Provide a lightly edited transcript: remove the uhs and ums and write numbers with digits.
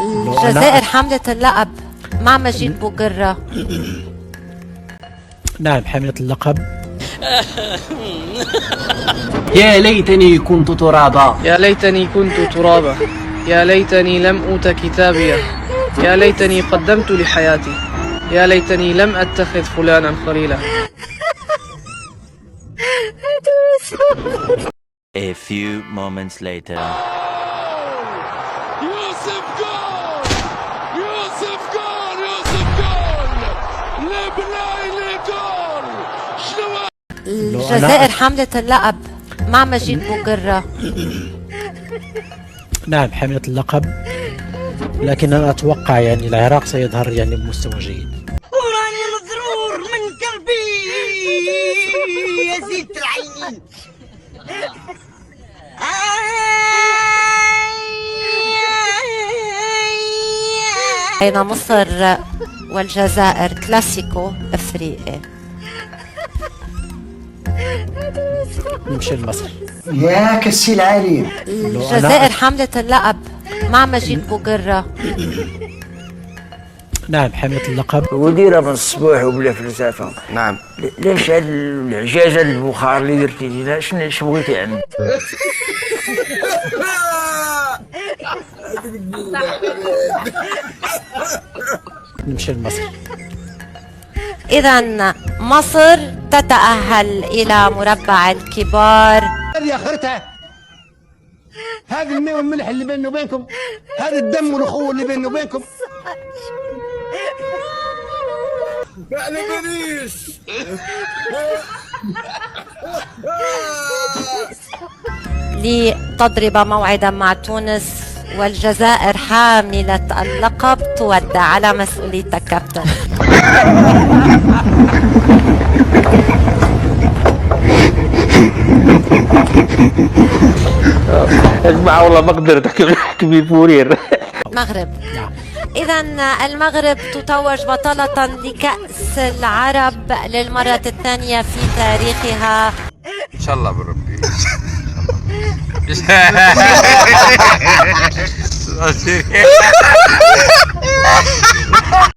الجزائر حملت اللقب مع مجيد بوقرة. نعم، حاملة اللقب. يا ليتني كنت ترابا، يا ليتني كنت ترابا، يا ليتني لم أوت كتابيا، يا ليتني قدمت لحياتي، يا ليتني لم أتخذ فلانا خليلا. A few moments later. يوسف جول! يوسف جول! يوسف جول! لبنان جول! شنو الجزائر حملت اللقب مع مجيد بوقرة. نعم، حاملة اللقب، لكن أنا أتوقع يعني العراق سيظهر يعني بمستوى جيد. وراني مضرور من قلبي يا زيت العينين. بين مصر والجزائر كلاسيكو افريقي. نمشي لمصر. يا كسي العالي. الجزائر حملت اللقب مع مجيد بوقرة. نعم، حاملة اللقب. وديرها من الصباح وبلا فلسفه. نعم. ليش هاد العجاجه البخار اللي درتي لينا شنو بغيتي عندي؟ نمشي لمصر. إذا مصر تتأهل إلى مربع الكبار. هذه اخرتها. هذا الماء والملح اللي بيني وبينكم، هذا الدم والاخوه اللي بيني وبينكم. انا ماليش لتضرب موعدا مع تونس، والجزائر حاملة اللقب تودع على مسؤوليتك كابتن. اسمع والله ما اقدر تحكي بفورير. المغرب. إذا المغرب تتوج بطلة لكأس العرب للمرة الثانية في تاريخها. ان شاء الله بربي.